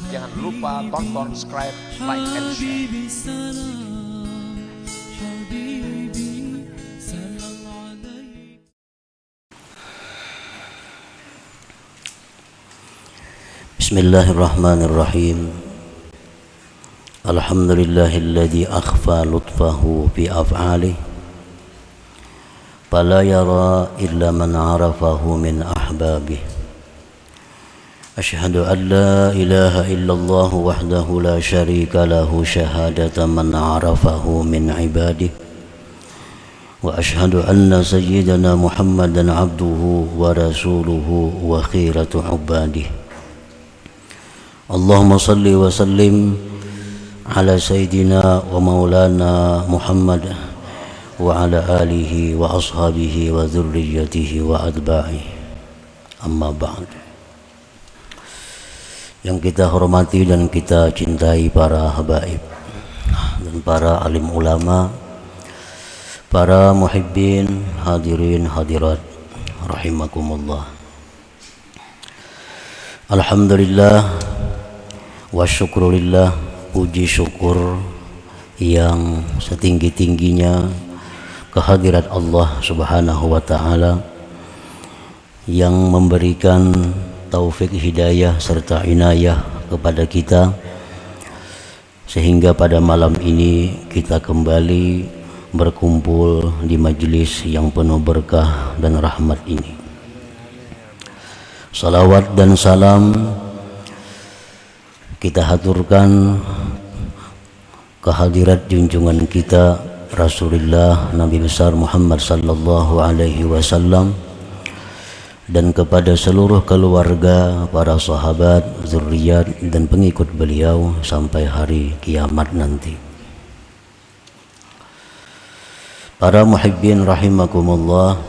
Jangan lupa tonton, subscribe, like, and share. Bismillahirrahmanirrahim. Alhamdulillahilladzi akhfa lutfahu fi af'alih fala yara illa man arafahu min ahbabih. Ashhadu an la ilaha illallah wahdahu la syarika lahu syahadata man arafahu min ibadih. Wa ashhadu anna sayyidana Muhammadan abduhu wa rasuluhu wa khiratu ubadih. Allahumma salli wa sallim ala sayyidina wa maulana Muhammad wa ala alihi wa ashabihi wa dhurriyyatihi wa adba'ihi. Amma ba'd. Yang kita hormati dan kita cintai para habaib dan para alim ulama, para muhibbin, hadirin hadirat rahimakumullah. Alhamdulillah wa syukurillah, puji syukur yang setinggi-tingginya kehadirat Allah Subhanahu wa ta'ala yang memberikan taufik hidayah serta inayah kepada kita sehingga pada malam ini kita kembali berkumpul di majelis yang penuh berkah dan rahmat ini. Salawat dan salam kita haturkan kehadirat junjungan kita Rasulullah Nabi besar Muhammad sallallahu alaihi wasallam dan kepada seluruh keluarga, para sahabat, zuriat dan pengikut beliau sampai hari kiamat nanti. Para muhibbin rahimakumullah,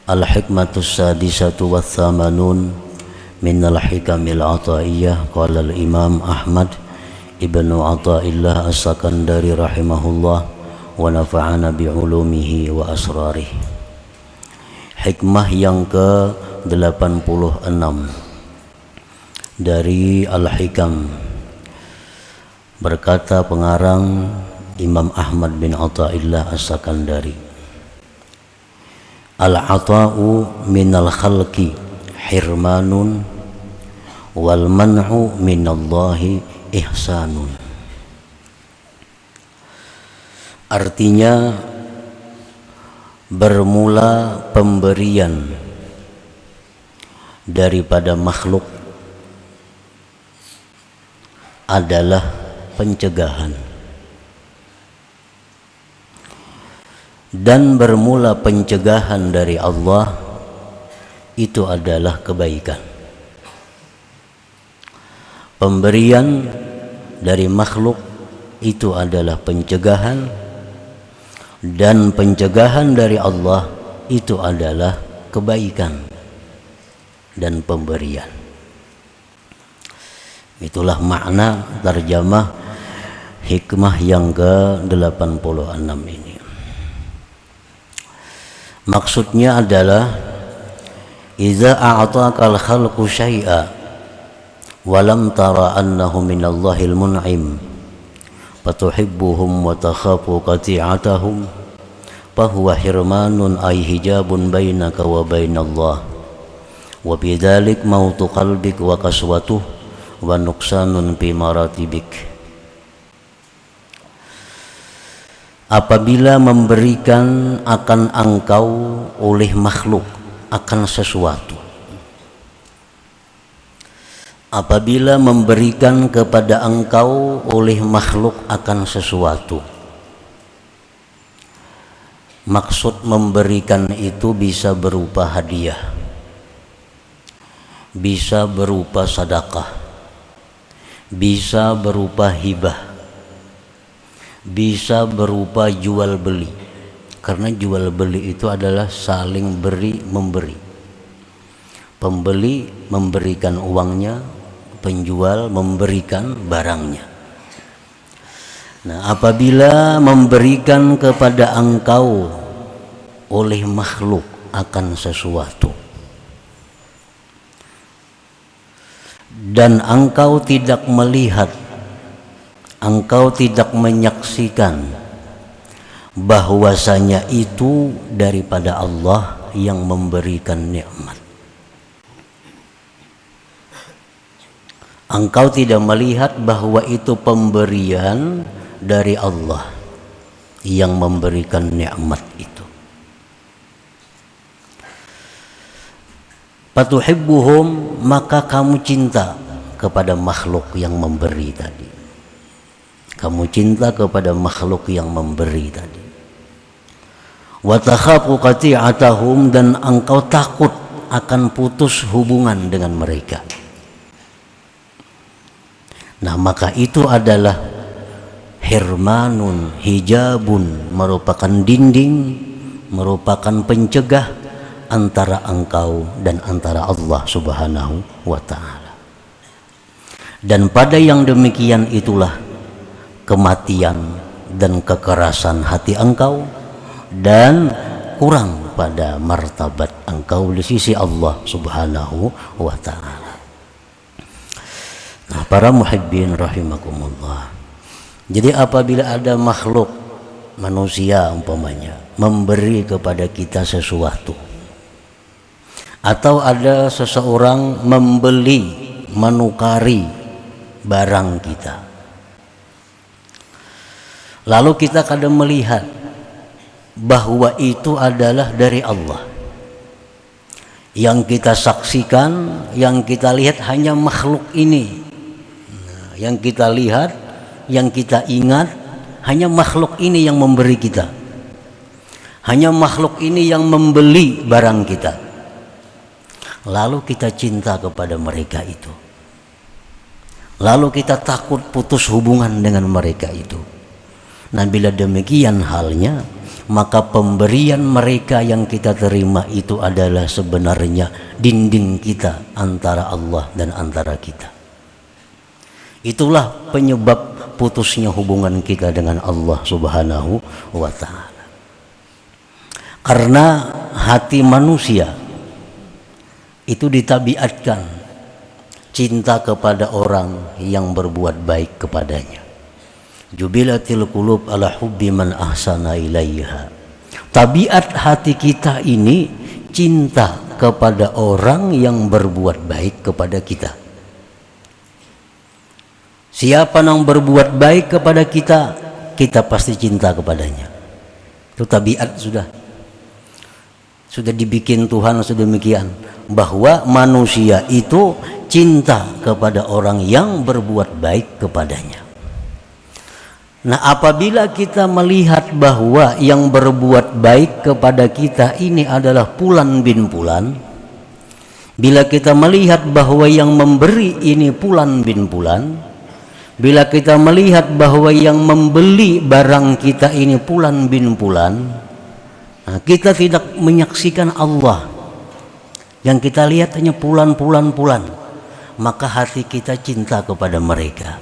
al-hikmatus sadisatu wa thamanun minal hikamil ataiyah, qala al-imam Ahmad ibnu Athaillah as-Sakandari rahimahullah wa nafa'ana bi'ulumihi wa asrarihi. Hikmah yang ke-86 dari Al-Hikam. Berkata pengarang Imam Ahmad bin Athaillah as-Sakandari, al-ata'u minal khalqi hirmanun wal man'u minallahi ihsanun. Artinya, bermula pemberian daripada makhluk adalah pencegahan, dan bermula pencegahan dari Allah itu adalah kebaikan. Pemberian dari makhluk itu adalah pencegahan, dan pencegahan dari Allah itu adalah kebaikan dan pemberian. Itulah makna terjemah hikmah yang ke-86 ini. Maksudnya adalah iza a'taka al-khalqu syai'a wa lam tara annahu minallahil mun'im fatuhibbuhum wa takhafu qati'atahum fahuwa hirmanun ay hijabun bainaka wa bainallah wa bidzalik mautu qalbik wa kaswatuh wa nuqsanun fi maratibik. Apabila memberikan akan engkau oleh makhluk akan sesuatu, apabila memberikan kepada engkau oleh makhluk akan sesuatu, maksud memberikan itu bisa berupa hadiah, bisa berupa sedekah, bisa berupa hibah, bisa berupa jual beli. Karena jual beli itu adalah saling beri memberi. Pembeli memberikan uangnya, penjual memberikan barangnya. Nah, apabila memberikan kepada engkau oleh makhluk akan sesuatu, dan engkau tidak melihat, engkau tidak menyaksikan bahwasanya itu daripada Allah yang memberikan nikmat. Engkau tidak melihat bahwa itu pemberian dari Allah yang memberikan nikmat itu. Fatuhibbuhum, maka kamu cinta kepada makhluk yang memberi tadi. Kamu cinta kepada makhluk yang memberi tadi. Wa takhafu qati'atahum, dan engkau takut akan putus hubungan dengan mereka. Nah, maka itu adalah hirmanun, hijabun, merupakan dinding, merupakan pencegah antara engkau dan antara Allah Subhanahu wa ta'ala. Dan pada yang demikian itulah kematian dan kekerasan hati engkau dan kurang pada martabat engkau di sisi Allah Subhanahu wa ta'ala. Nah, para muhibbin rahimakumullah. Jadi apabila ada makhluk manusia umpamanya memberi kepada kita sesuatu, atau ada seseorang membeli, menukari barang kita, lalu kita kadang melihat bahwa itu adalah dari Allah. Yang kita saksikan, yang kita lihat hanya makhluk ini. Yang kita lihat, yang kita ingat, hanya makhluk ini yang memberi kita. Hanya makhluk ini yang membeli barang kita. Lalu kita cinta kepada mereka itu. Lalu kita takut putus hubungan dengan mereka itu. Nah, bila demikian halnya, maka pemberian mereka yang kita terima itu adalah sebenarnya dinding kita antara Allah dan antara kita. Itulah penyebab putusnya hubungan kita dengan Allah Subhanahu wa ta'ala. Karena hati manusia itu ditabiatkan cinta kepada orang yang berbuat baik kepadanya. Jubilatil qulub ala hubbi man ahsana ilaiha. Tabiat hati kita ini cinta kepada orang yang berbuat baik kepada kita. Siapa yang berbuat baik kepada kita, kita pasti cinta kepadanya. Itu tabiat sudah dibikin Tuhan sedemikian bahwa manusia itu cinta kepada orang yang berbuat baik kepadanya. Nah, apabila kita melihat bahwa yang berbuat baik kepada kita ini adalah Fulan bin Fulan, bila kita melihat bahwa yang memberi ini Fulan bin Fulan, bila kita melihat bahwa yang membeli barang kita ini Fulan bin Fulan, nah, kita tidak menyaksikan Allah. Yang kita lihat hanya Fulan, maka hati kita cinta kepada mereka.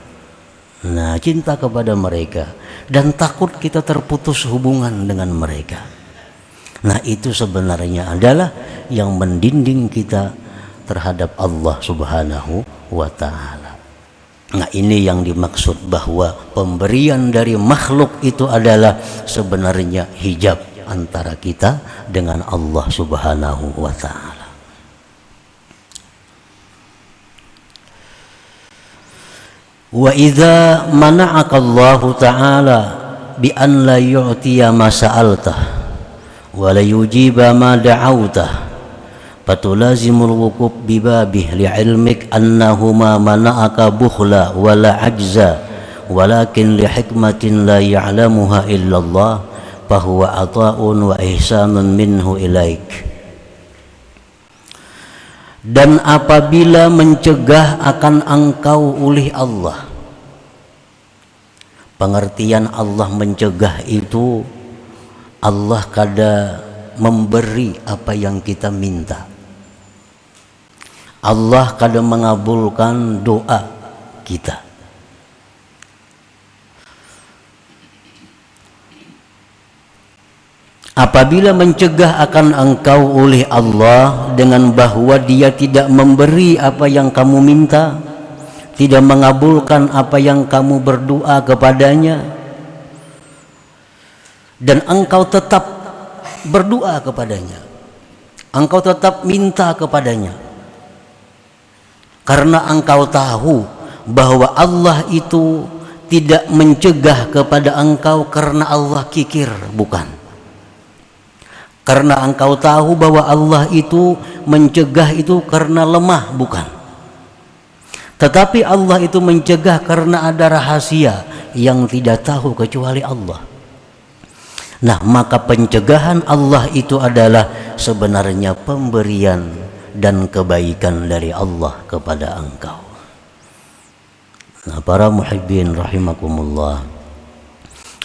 Nah, cinta kepada mereka dan takut kita terputus hubungan dengan mereka. Nah, itu sebenarnya adalah yang mendinding kita terhadap Allah Subhanahu wa ta'ala. Nah, ini yang dimaksud bahwa pemberian dari makhluk itu adalah sebenarnya hijab antara kita dengan Allah Subhanahu wa ta'ala. Wa idza mana'aka Allah ta'ala bi an la yu'tiya ma sa'altah wa la yujiba ma da'awtah fatulazimul wuquf bibabih li'ilmik annahuma mana'aka bukhla wala ajza walakin lihikmatin la ya'lamuha illallah fahuwa ata'un wa ihsanun minhu ilaik. Dan apabila mencegah akan engkau oleh Allah, pengertian Allah mencegah itu Allah kada memberi apa yang kita minta. Allah kadang mengabulkan doa kita. Apabila mencegah akan engkau oleh Allah dengan bahwa Dia tidak memberi apa yang kamu minta, tidak mengabulkan apa yang kamu berdoa kepadanya, dan engkau tetap berdoa kepadanya, engkau tetap minta kepadanya, karena engkau tahu bahwa Allah itu tidak mencegah kepada engkau karena Allah kikir, bukan. Karena engkau tahu bahwa Allah itu mencegah itu karena lemah, bukan. Tetapi Allah itu mencegah karena ada rahasia yang tidak tahu kecuali Allah. Nah, maka pencegahan Allah itu adalah sebenarnya pemberian dan kebaikan dari Allah kepada engkau. Nah, para muhibbin rahimakumullah,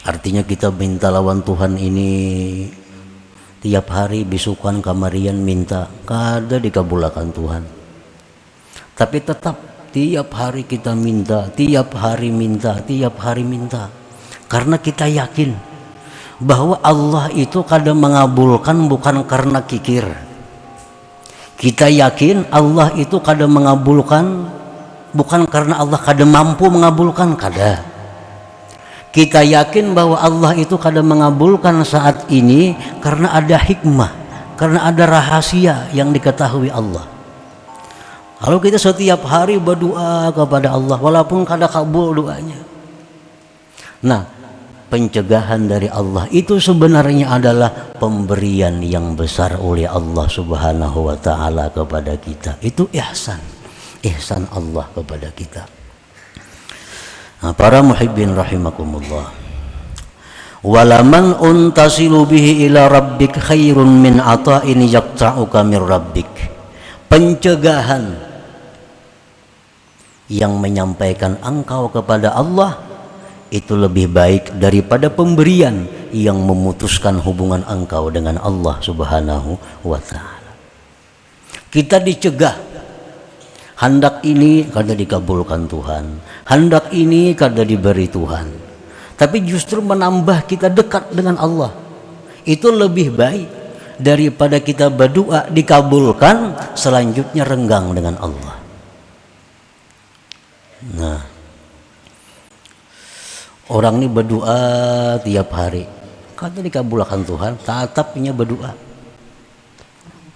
artinya kita minta lawan Tuhan ini tiap hari bisukan kamarian minta, kada dikabulkan Tuhan. Tapi tetap tiap hari kita minta, tiap hari minta, tiap hari minta. Karena kita yakin bahwa Allah itu kada mengabulkan bukan karena kikir. Kita yakin Allah itu kada mengabulkan bukan karena Allah kada mampu mengabulkan, kada. Kita yakin bahwa Allah itu kadang mengabulkan saat ini karena ada hikmah, karena ada rahasia yang diketahui Allah. Kalau kita setiap hari berdoa kepada Allah walaupun kada kabul doanya. Nah, pencegahan dari Allah itu sebenarnya adalah pemberian yang besar oleh Allah Subhanahu wa taala kepada kita. Itu ihsan Allah kepada kita. Nah, para muhibbin rahimakumullah, walaman untasilu bihi ila rabbik khairun min ata'in yaqta'uka min rabbik. Pencegahan yang menyampaikan engkau kepada Allah itu lebih baik daripada pemberian yang memutuskan hubungan engkau dengan Allah Subhanahu wa ta'ala. Kita dicegah, hendak ini kada dikabulkan Tuhan, hendak ini kada diberi Tuhan, tapi justru menambah kita dekat dengan Allah. Itu lebih baik daripada kita berdoa dikabulkan selanjutnya renggang dengan Allah. Nah, orang ini berdoa tiap hari, kada dikabulkan Tuhan, tetapnya berdoa,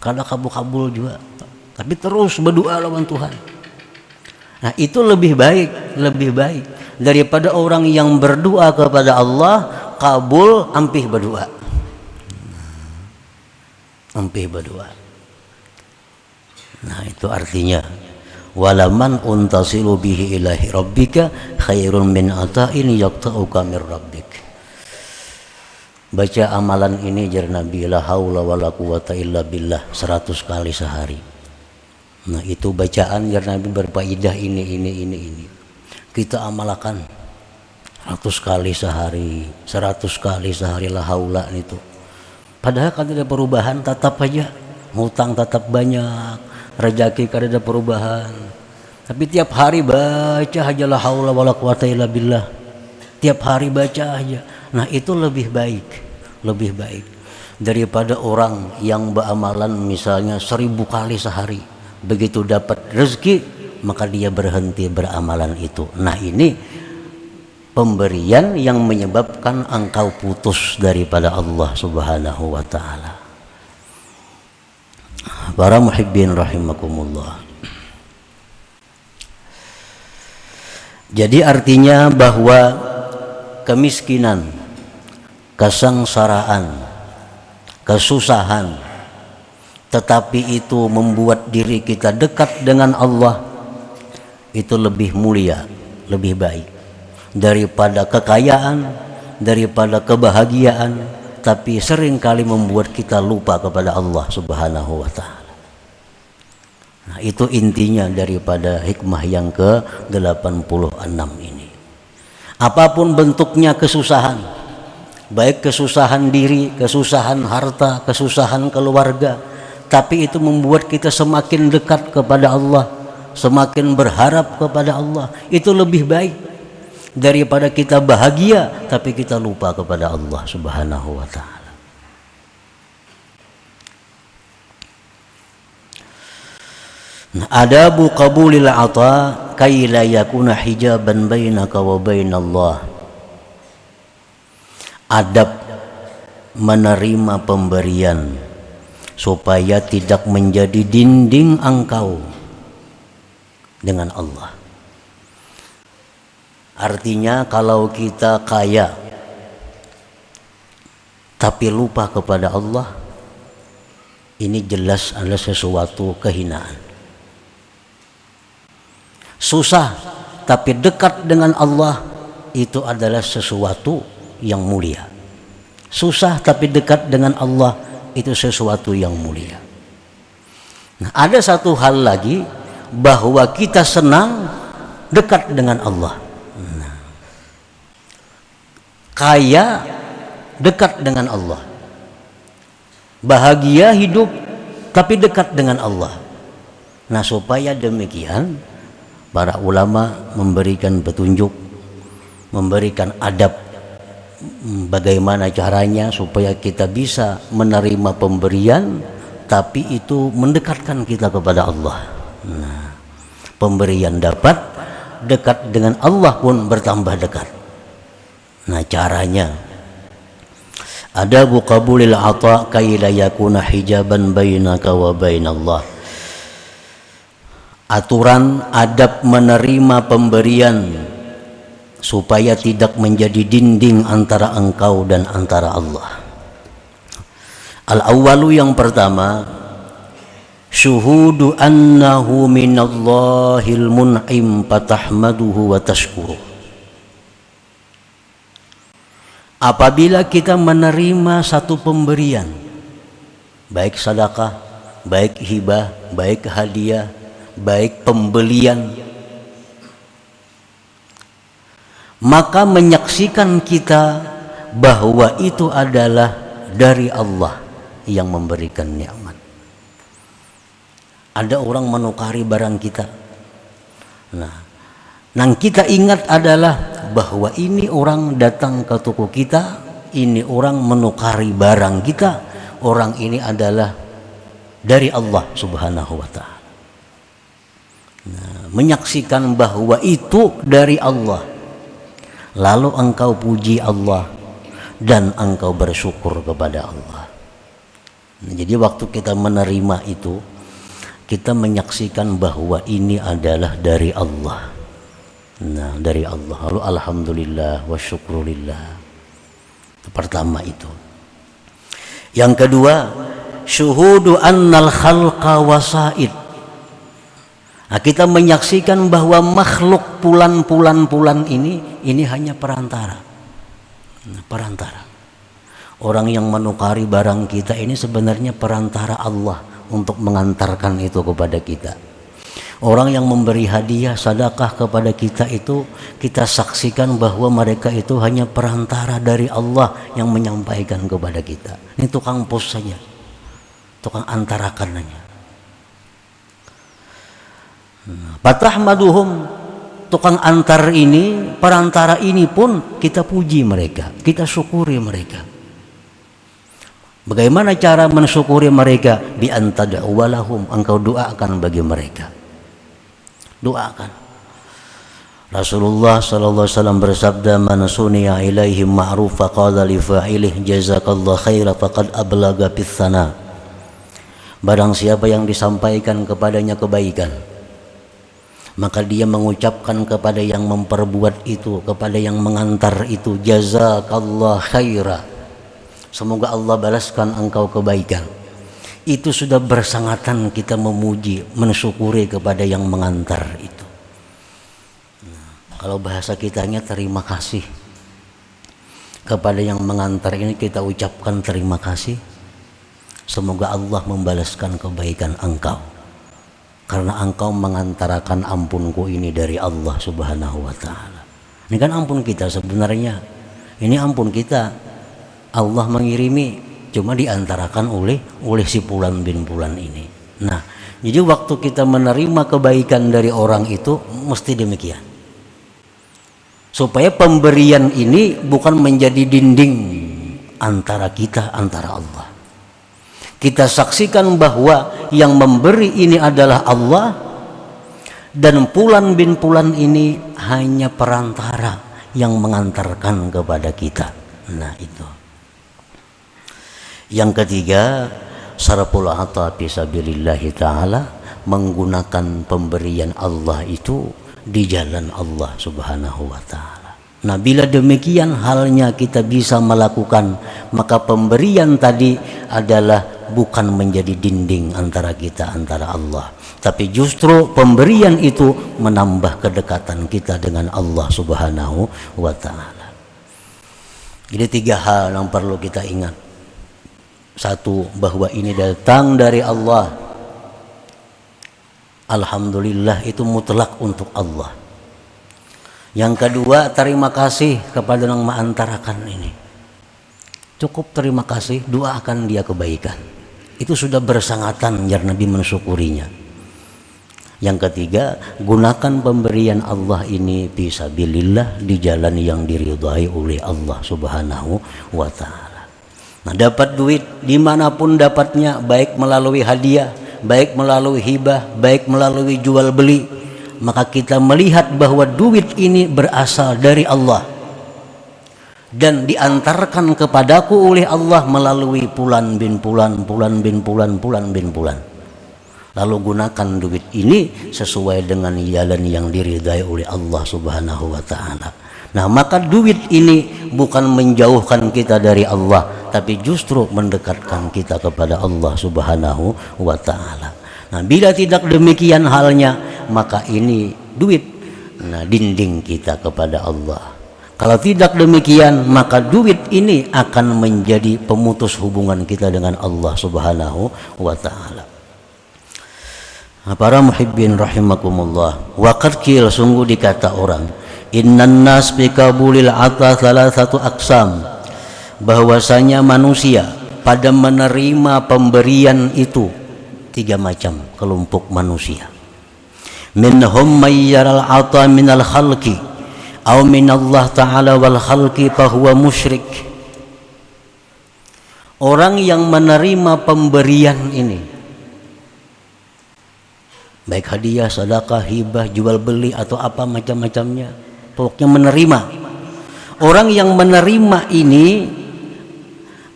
kada kabul-kabul juga, tapi terus berdoa lawan Tuhan. Nah, itu lebih baik daripada orang yang berdoa kepada Allah kabul ampih berdoa. Nah, itu artinya walaman untasilu bihi ilahi rabbika khairun min ata'in yaqta'uka min rabbik. Baca amalan ini jar Nabi, la haula wala quwata illa billah 100 kali sehari. Nah, itu bacaan jar Nabi berfaedah ini. Kita amalkan 100 kali sehari, 100 kali sehari la haula itu. Padahal kan ada perubahan, tetap aja hutang tetap banyak, rezeki kada ada perubahan. Tapi tiap hari baca aja la haula wala quwata illa billah. Tiap hari baca aja. Nah, itu lebih baik daripada orang yang beramalan misalnya 1000 kali sehari. Begitu dapat rezeki maka dia berhenti beramalan itu. Nah, ini pemberian yang menyebabkan engkau putus daripada Allah Subhanahu wa ta'ala. Para muhibbin rahimakumullah, jadi artinya bahwa kemiskinan, kesengsaraan, kesusahan, tetapi itu membuat diri kita dekat dengan Allah, itu lebih mulia, lebih baik daripada kekayaan, daripada kebahagiaan, tapi seringkali membuat kita lupa kepada Allah Subhanahu wa ta'ala. Nah, itu intinya daripada hikmah yang ke-86 ini. Apapun bentuknya kesusahan, baik kesusahan diri, kesusahan harta, kesusahan keluarga, tapi itu membuat kita semakin dekat kepada Allah, semakin berharap kepada Allah. Itu lebih baik daripada kita bahagia tapi kita lupa kepada Allah Subhanahu wa ta'ala. Nah, adabu qabulil ata kay la yakuna hijaban bainaka wa bainallah. Adab menerima pemberian supaya tidak menjadi dinding engkau dengan Allah. Artinya kalau kita kaya tapi lupa kepada Allah, ini jelas adalah sesuatu kehinaan. Susah tapi dekat dengan Allah, itu adalah sesuatu yang mulia. Susah tapi dekat dengan Allah, itu sesuatu yang mulia. Nah, ada satu hal lagi, bahwa kita senang dekat dengan Allah. Nah, kaya dekat dengan Allah, bahagia hidup tapi dekat dengan Allah. Nah, supaya demikian para ulama memberikan petunjuk, memberikan adab bagaimana caranya supaya kita bisa menerima pemberian tapi itu mendekatkan kita kepada Allah. Nah, pemberian dapat, dekat dengan Allah pun bertambah dekat. Nah, caranya adabu qabulil ata kay la yakuna hijaban bainaka wa bainallah. Aturan adab menerima pemberian supaya tidak menjadi dinding antara engkau dan antara Allah. Al-awwalu, yang pertama, syuhudu annahu minallahil mun'im fatahmaduhu wa tashkuruh. Apabila kita menerima satu pemberian, baik sedekah, baik hibah, baik hadiah, baik pembelian, maka menyaksikan kita bahwa itu adalah dari Allah yang memberikan nikmat. Ada orang menukari barang kita. Nah, yang kita ingat adalah bahwa ini orang datang ke toko kita, ini orang menukari barang kita, orang ini adalah dari Allah Subhanahu wa Ta'ala. Nah, menyaksikan bahwa itu dari Allah, lalu engkau puji Allah dan engkau bersyukur kepada Allah. Nah, jadi waktu kita menerima itu, kita menyaksikan bahwa ini adalah dari Allah. Nah, dari Allah. Lalu alhamdulillah wa syukrulillah. Itu pertama itu. Yang kedua, syuhudu annal khalqa wasaid. Nah, kita menyaksikan bahwa makhluk pulan ini hanya perantara. Nah, perantara. Orang yang menukari barang kita ini sebenarnya perantara Allah untuk mengantarkan itu kepada kita. Orang yang memberi hadiah, sedekah kepada kita itu, kita saksikan bahwa mereka itu hanya perantara dari Allah yang menyampaikan kepada kita. Ini tukang pos saja, tukang antarakan saja. Fatahmaduhum, tukang antar ini, perantara ini pun kita puji mereka, kita syukuri mereka. Bagaimana cara mensyukuri mereka? Bi antad'u walahum, engkau doakan bagi mereka. Doakan. Rasulullah sallallahu alaihi wasallam bersabda, "Man suniya ilaihim ma'rufa qala li fa'ilih jazakallahu khaira faqad ablaga bis sana." Barang siapa yang disampaikan kepadanya kebaikan, maka dia mengucapkan kepada yang memperbuat itu, kepada yang mengantar itu, jazakallahu khaira, semoga Allah balaskan engkau kebaikan. Itu sudah bersangatan kita memuji, mensyukuri kepada yang mengantar itu. Nah, kalau bahasa kitanya terima kasih kepada yang mengantar ini, kita ucapkan terima kasih, semoga Allah membalaskan kebaikan engkau, karena engkau mengantarakan ampunku ini dari Allah Subhanahu wa Ta'ala. Ini kan ampun kita sebenarnya, ini ampun kita, Allah mengirimi, cuma diantarakan oleh si Fulan bin Fulan ini. Nah, jadi waktu kita menerima kebaikan dari orang itu mesti demikian, supaya pemberian ini bukan menjadi dinding antara kita, antara Allah. Kita saksikan bahwa yang memberi ini adalah Allah, Dan Fulan bin Fulan ini hanya perantara yang mengantarkan kepada kita. Nah itu. Yang ketiga, sarful ata fi sabilillah ta'ala, menggunakan pemberian Allah itu di jalan Allah Subhanahu wa ta'ala. Nah bila demikian halnya kita bisa melakukan, maka pemberian tadi adalah bukan menjadi dinding antara kita antara Allah, tapi justru pemberian itu menambah kedekatan kita dengan Allah Subhanahu wa ta'ala. Jadi 3 hal yang perlu kita ingat. 1, bahwa ini datang dari Allah. Alhamdulillah, itu mutlak untuk Allah. Yang kedua, terima kasih kepada yang mengantarakan ini. Cukup terima kasih, doakan dia kebaikan. Itu sudah bersangatan jar Nabi mensyukurinya. Yang ketiga, gunakan pemberian Allah ini fisabilillah, di jalan yang diridhai oleh Allah Subhanahu wa ta'ala. Nah, dapat duit dimanapun dapatnya, baik melalui hadiah, baik melalui hibah, baik melalui jual beli, maka kita melihat bahwa duit ini berasal dari Allah dan diantarkan kepadaku oleh Allah melalui Fulan bin Fulan, Fulan bin Fulan, Fulan bin Fulan. Lalu gunakan duit ini sesuai dengan jalan yang diridhai oleh Allah Subhanahu wa ta'ala. Nah, maka duit ini bukan menjauhkan kita dari Allah, tapi justru mendekatkan kita kepada Allah Subhanahu wa ta'ala. Nah, bila tidak demikian halnya, maka ini duit, nah, dinding kita kepada Allah. Kalau tidak demikian, maka duit ini akan menjadi pemutus hubungan kita dengan Allah Subhanahu wa ta'ala. Para muhibbin rahimakumullah, waqad qil, sungguh dikata orang, innan nas bi qabulil ata thalathatu aqsam, bahwasanya manusia pada menerima pemberian itu 3 macam kelompok manusia. Minhum mayyaral ata minal khalqi aw minallah ta'ala wal khalqi fahuwa musyrik. Orang yang menerima pemberian ini, baik hadiah, sedekah, hibah, jual beli atau apa macam-macamnya, pokoknya menerima. Orang yang menerima ini,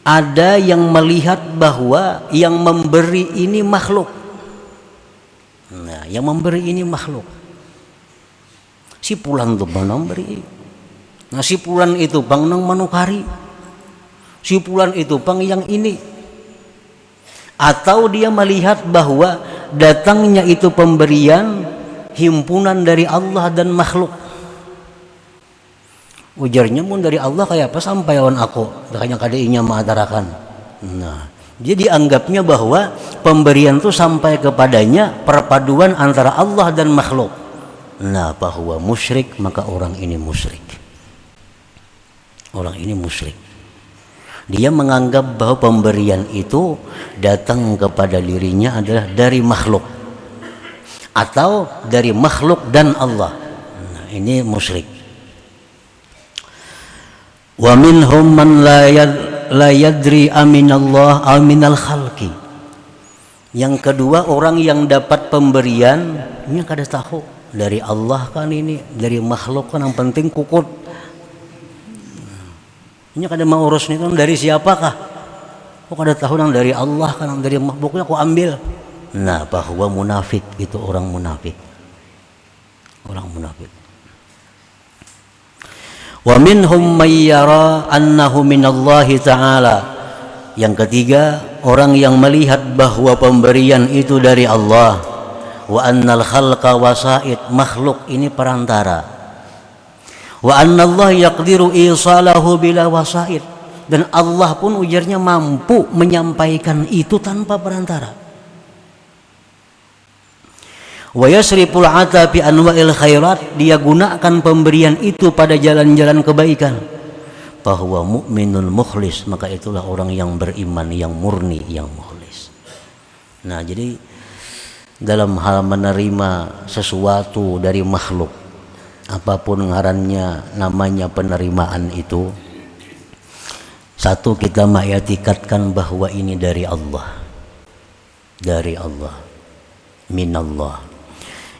ada yang melihat bahwa yang memberi ini makhluk. Nah, yang memberi ini makhluk. Si Fulan tuh bang memberi. Nah, si Fulan itu bang nang manukari. Si Fulan itu bang yang ini. Atau dia melihat bahwa datangnya itu pemberian himpunan dari Allah dan makhluk. Ujarnya pun dari Allah kayak apa sampai lawan aku, hanya kadainya mengantarakan. Nah, dia dianggapnya bahwa pemberian itu sampai kepadanya perpaduan antara Allah dan makhluk. Nah, bahwa musyrik, maka orang ini musyrik. Orang ini musyrik. Dia menganggap bahwa pemberian itu datang kepada dirinya adalah dari makhluk atau dari makhluk dan Allah. Nah, ini musyrik. Wa minhum man la yadri aminallah aw minal khalqi. Yang kedua, orang yang dapat pemberian ini kada tahu dari Allah kan, ini dari makhluk kan, yang penting kukut. Ini kada mau urus nih kan dari siapakah? Kok kada tahu nang dari Allah kan, nang dari makhluknya kok ambil. Nah, bahwa munafik itu orang munafik. Orang munafik. Wa minhum may yara annahu minallahi ta'ala. Yang ketiga, orang yang melihat bahwa pemberian itu dari Allah. Wa annal khalqa wasaid, makhluk ini perantara. Wa annallaha yaqdiru isalahu bila wasaid, dan Allah pun ujarnya mampu menyampaikan itu tanpa perantara. Wa yasriful ata bi anwa'il khairat, dia gunakan pemberian itu pada jalan-jalan kebaikan. Bahwa mukminul mukhlis, maka itulah orang yang beriman, yang murni, yang mukhlis. Nah, jadi dalam hal menerima sesuatu dari makhluk, apapun ngarannya, namanya penerimaan itu, satu, kita mengitikadkan bahwa ini dari Allah, dari Allah, minallah.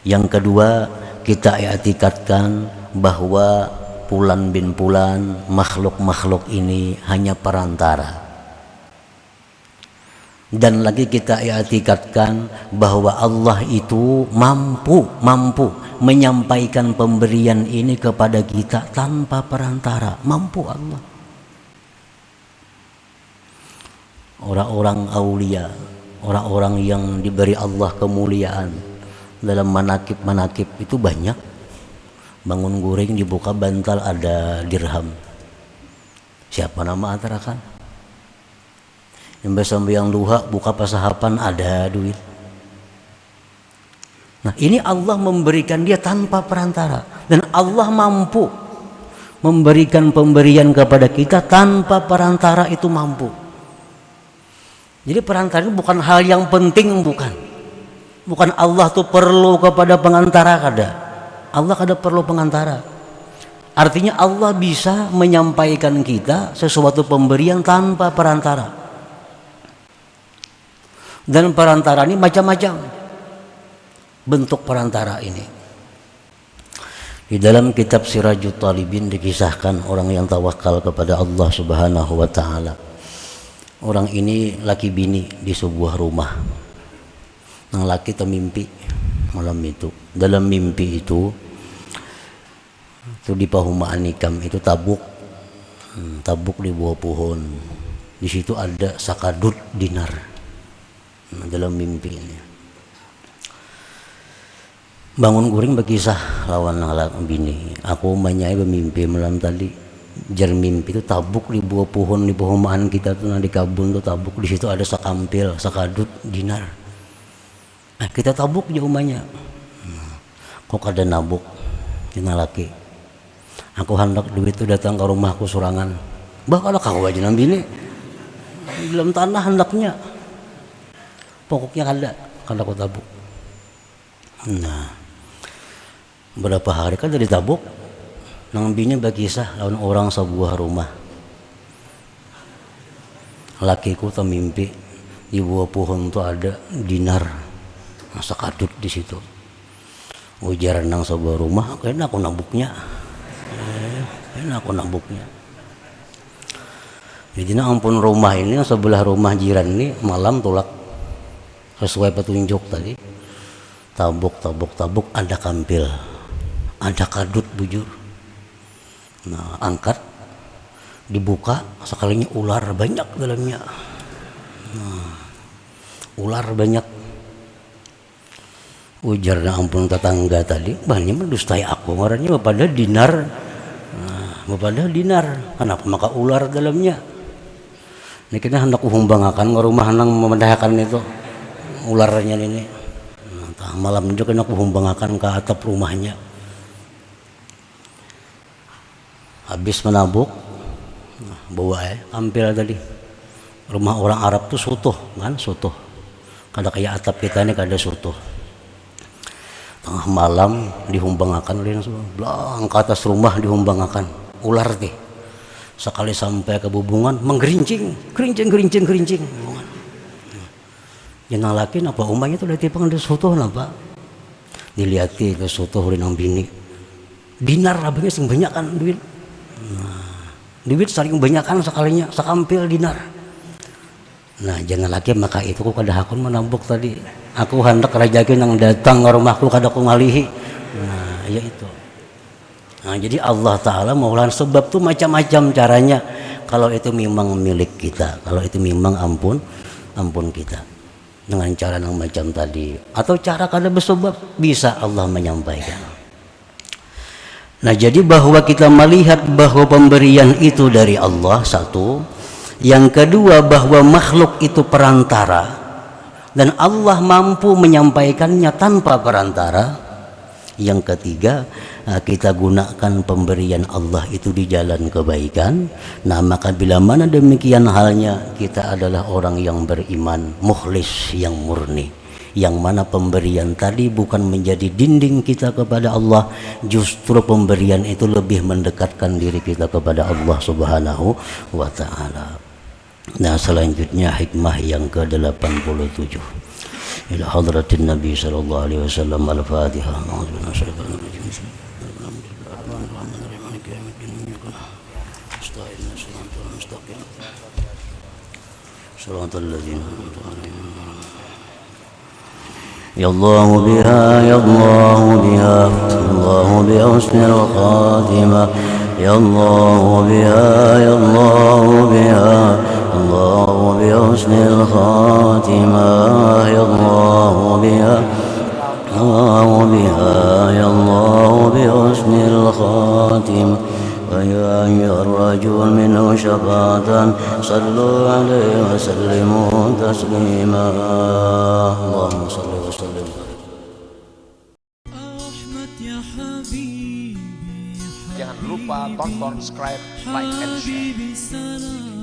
Yang kedua, kita i'tikadkan bahwa Fulan bin Fulan, makhluk-makhluk ini hanya perantara. Dan lagi kita i'tikadkan bahwa Allah itu mampu menyampaikan pemberian ini kepada kita tanpa perantara. Mampu Allah. Orang-orang aulia, orang-orang yang diberi Allah kemuliaan dalam manakib itu banyak. Bangun guring dibuka bantal ada dirham. Siapa nama atarakan? Yang sampai yang duha buka pasahapan ada duit. Nah, ini Allah memberikan dia tanpa perantara, dan Allah mampu memberikan pemberian kepada kita tanpa perantara, itu mampu. Jadi perantara itu bukan hal yang penting, bukan Allah tuh perlu kepada pengantara kada. Allah kada perlu pengantara. Artinya Allah bisa menyampaikan kita sesuatu pemberian tanpa perantara. Dan perantara ini macam-macam bentuk perantara ini. Di dalam kitab Sirajut Talibin dikisahkan orang yang tawakal kepada Allah Subhanahu wa taala. Orang ini laki bini di sebuah rumah. Nang laki termimpi malam itu. Dalam mimpi itu di Pahumaan Nikam itu tabuk di bawah pohon. Di situ ada sakadut dinar. Dalam mimpi ini. Bangun guring berkisah lawan nang bini. Aku manyai bermimpi malam tadi. Jar mimpi itu tabuk di bawah pohon di Pahumaan kita tuh di kabun tuh tabuk, di situ ada sakampil, sakadut dinar. Nah, kita tabuk di rumahnya. Kok ada nabuk dina laki. Aku hendak duit itu datang ke rumahku surangan. Bah kalau kau aja nang bini. Dalam tanah hendaknya. Pokoknya kada aku tabuk. Nah, berapa hari kan dari tabuk, nang bini berkisah lawan orang sebuah rumah. Lakiku termimpi di bawah pohon tuh ada dinar, masa kadut di situ. Ujar nang sebuah rumah, kayaknya aku nabuknya. Jadi ampun rumah ini sebelah rumah jiran ini malam tolak sesuai petunjuk tadi. Tabuk ada kampil, ada kadut bujur. Nah, angkat, dibuka, sekalinya ular banyak dalamnya. Nah, ular banyak. Ujar na ampun tetangga tadi, banyak mendustai aku, marahnya pada dinar. Nah, pada dinar, kenapa maka ular dalamnya? Ini kita hendak uhumbangakan ke rumah nang memendahkan itu ularnya ini. Nah, malam juga kena uhumbangakan ke atap rumahnya. Habis menabuk, bawa kampil tadi. Rumah orang Arab tuh sutuh, kan sutuh. Kada kayak atap kita ini kada sutuh. Tengah malam dihumbangakan oleh belang ke atas rumah dihumbangakan ular teh. Sekali sampai ke bubungan menggerincing. Jenang laki napa umahnya tuh dari tipang ada sutuh napa. Diliati ke sutuh oleh nang bini. Dinar abangnya sing banyak kan duit. Nah, duit saling banyakan sekalinya sakampil dinar. Nah, jangan lagi maka itu ku kada hakun menambuk tadi. Aku hendak rajakin yang datang ke rumahku kada ku ngalihi. Nah, ya itu. Nah, jadi Allah Ta'ala maulan sebab tuh macam-macam caranya. Kalau itu memang milik kita, kalau itu memang ampun kita. Dengan cara yang macam tadi. Atau cara kada bersebab bisa Allah menyampaikan. Nah, jadi bahwa kita melihat bahwa pemberian itu dari Allah satu. Yang kedua bahwa makhluk itu perantara. Dan Allah mampu menyampaikannya tanpa perantara. Yang ketiga, kita gunakan pemberian Allah itu di jalan kebaikan. Nah, maka bila mana demikian halnya, kita adalah orang yang beriman, mukhlis yang murni. Yang mana pemberian tadi bukan menjadi dinding kita kepada Allah, justru pemberian itu lebih mendekatkan diri kita kepada Allah Subhanahu wa ta'ala. Nah, selanjutnya hikmah yang ke-87. إلى حضرة النبي صلى الله عليه وسلم. الفاتحة. أعوذ بالله من الشيطان الرجيم. بسم الله الرحمن الرحيم. مالك يوم الدين. استعين صراط المستقيم صراط الذين أنعمت عليهم. يا الله بها يا الله بها يا الله بحسن الخاتمة. يا الله بها يا الله بها الله بحسن الخاتمة. يا الله بها الله بها يا الله بحسن الخاتمة. ويا أيها الرجل منه شفاعة صلوا عليه وسلموا تسليما. اللهم صل وسلم. Jangan lupa tonton, subscribe, like, and share.